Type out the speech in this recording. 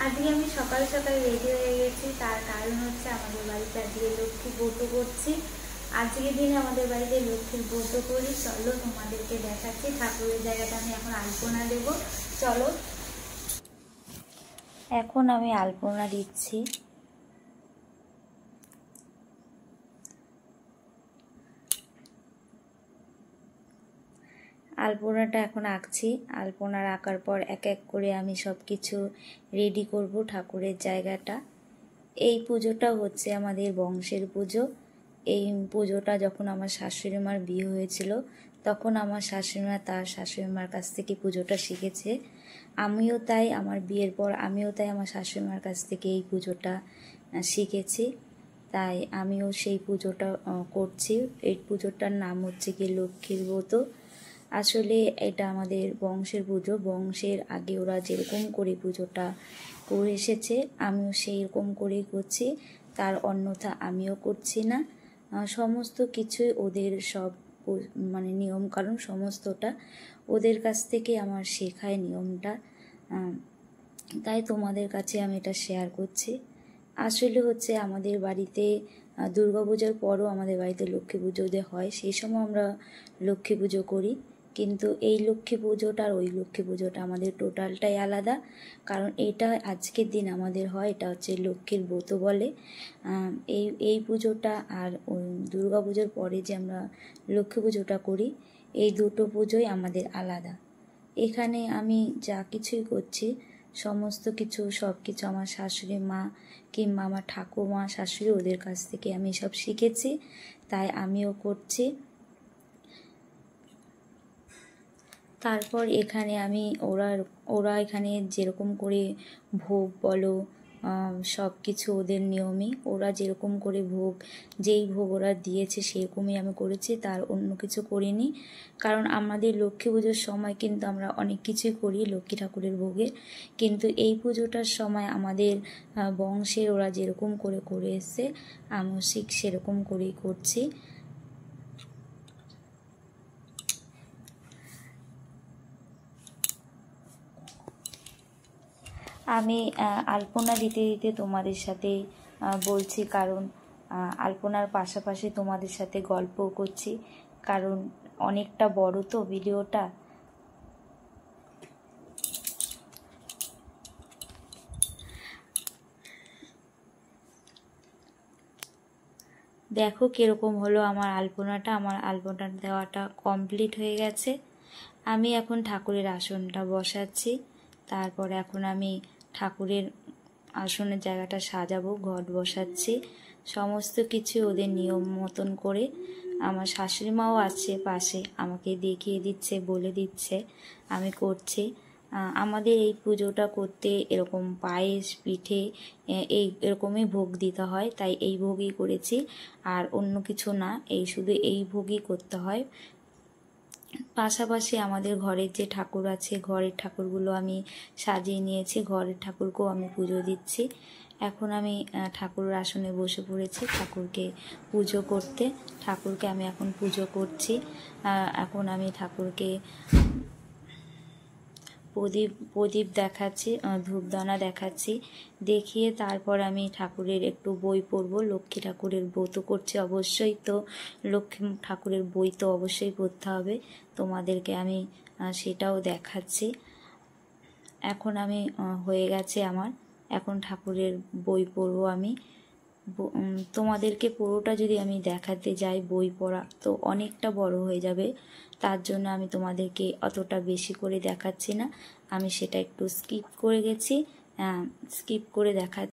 আজকে আমি সকাল সকাল রেডি হয়ে গেছি, তার কারণ হচ্ছে আমাদের বাড়িতে আজকে লক্ষ্মী ব্রত করছি। আজকের দিনে আমাদের বাড়িতে লক্ষ্মীর ব্রত করি। চলো তোমাদেরকে দেখাচ্ছি। ঠাকুরের জায়গাটা আমি এখন আলপনা দেব। চলো, এখন আমি আলপনা দিচ্ছি। আলপনাটা এখন আঁকছি। আলপনার আঁকার পর এক এক করে আমি সব কিছু রেডি করব ঠাকুরের জায়গাটা। এই পুজোটা হচ্ছে আমাদের বংশের পুজো। এই পুজোটা যখন আমার শাশুড়ি মার বিয়ে হয়েছিল তখন আমার শাশুড়িমা তার শাশুড়িমার কাছ থেকে পুজোটা শিখেছে। আমিও তাই, আমার বিয়ের পর আমিও তাই আমার শাশুড়িমার কাছ থেকে এই পুজোটা শিখেছি। তাই আমিও সেই পুজোটা করছি। এই পুজোটার নাম হচ্ছে কি লক্ষ্মীর ব্রত। আসলে এটা আমাদের বংশের পুজো। বংশের আগে ওরা যেরকম করে পুজোটা করে এসেছে আমিও সেই রকম করেই করছি, তার অন্যথা আমিও করছি না। সমস্ত কিছুই ওদের সব মানে নিয়ম কানুন সমস্তটা ওদের কাছ থেকে আমার শেখায় নিয়মটা। তাই তোমাদের কাছে আমি এটা শেয়ার করছি। আসলে হচ্ছে আমাদের বাড়িতে দুর্গাপূজার পরও আমাদের বাড়িতে লক্ষ্মী পুজো হয়, সেই সময় আমরা লক্ষ্মী পুজো করি। কিন্তু এই লক্ষ্মী পুজোটা আর ওই লক্ষ্মী পুজোটা আমাদের টোটালটাই আলাদা। কারণ এটা আজকের দিন আমাদের হয়, এটা হচ্ছে লক্ষ্মীর ব্রত বলে। এই পুজোটা আর ওই দুর্গা পুজোর পরে যে আমরা লক্ষ্মী পুজোটা করি, এই দুটো পুজোই আমাদের আলাদা। এখানে আমি যা কিছুই করছি সমস্ত কিছু সব কিছু আমার শাশুড়ি মা কিংবা আমার ঠাকুমা শাশুড়ি ওদের কাছ থেকে আমি সব শিখেছি, তাই আমিও করছি। তারপর এখানে আমি ওরা এখানে যেরকম করে ভোগ বলো সব কিছু ওদের নিয়মই, ওরা যেরকম করে যেই ভোগ ওরা দিয়েছে সেরকমই আমি করেছি, তার অন্য কিছু করিনি। কারণ আমাদের লক্ষ্মী পুজোর সময় কিন্তু আমরা অনেক কিছুই করি লক্ষ্মী ঠাকুরের ভোগে, কিন্তু এই পুজোটার সময় আমাদের বংশের ওরা যেরকম করে এসছে আমিও ঠিক সেরকম করেই করছি। আমি আলপনা দিতে দিতে তোমাদের সাথে বলছি, কারণ আলপনার পাশাপাশি তোমাদের সাথে গল্পও করছি, কারণ অনেকটা বড় তো ভিডিওটা। দেখো কীরকম হলো আমার আলপনাটা। আমার আলপনা দেওয়াটা কমপ্লিট হয়ে গেছে। আমি এখন ঠাকুরের আসনটা বসাচ্ছি। তারপর এখন আমি ঠাকুরের আসনের জায়গাটা সাজাবো, ঘট বসাচ্ছি। সমস্ত কিছু ওদের নিয়ম মতন করে। আমার শাশুড়ি মাও আছে পাশে, আমাকে দেখিয়ে দিচ্ছে, বলে দিচ্ছে, আমি করছি। আমাদের এই পুজোটা করতে এরকম পায়েস পিঠে এরকমই ভোগ দিতে হয়, তাই এই ভোগই করেছি, আর অন্য কিছু না, শুধু এই ভোগই করতে হয়। পাশাপাশি আমাদের ঘরের যে ঠাকুর আছে, ঘরের ঠাকুরগুলো আমি সাজিয়ে নিয়েছি, ঘরের ঠাকুরকেও আমি পুজো দিচ্ছি। এখন আমি ঠাকুরের আসনে বসে পড়েছি ঠাকুরকে পুজো করতে। ঠাকুরকে আমি এখন পুজো করছি। এখন আমি ঠাকুরকে প্রদীপ দেখাচ্ছি, ধূপদানা দেখাচ্ছি, দেখিয়ে তারপর আমি ঠাকুরের একটু বই পড়বো। লক্ষ্মী ঠাকুরের ব্রত করছি অবশ্যই, তো লক্ষ্মী ঠাকুরের বই তো অবশ্যই পড়তে হবে, তোমাদেরকে আমি সেটাও দেখাচ্ছি। এখন আমি হয়ে গেছে আমার, এখন ঠাকুরের বই পড়বো আমি। তোমাদেরকে পুরোটা যদি আমি দেখাতে যাই বই পড়া তো অনেকটা বড় হয়ে যাবে, তার জন্য আমি তোমাদেরকে অতটা বেশি করে দেখাচ্ছি না, আমি সেটা একটু স্কিপ করে গেছি, স্কিপ করে দেখা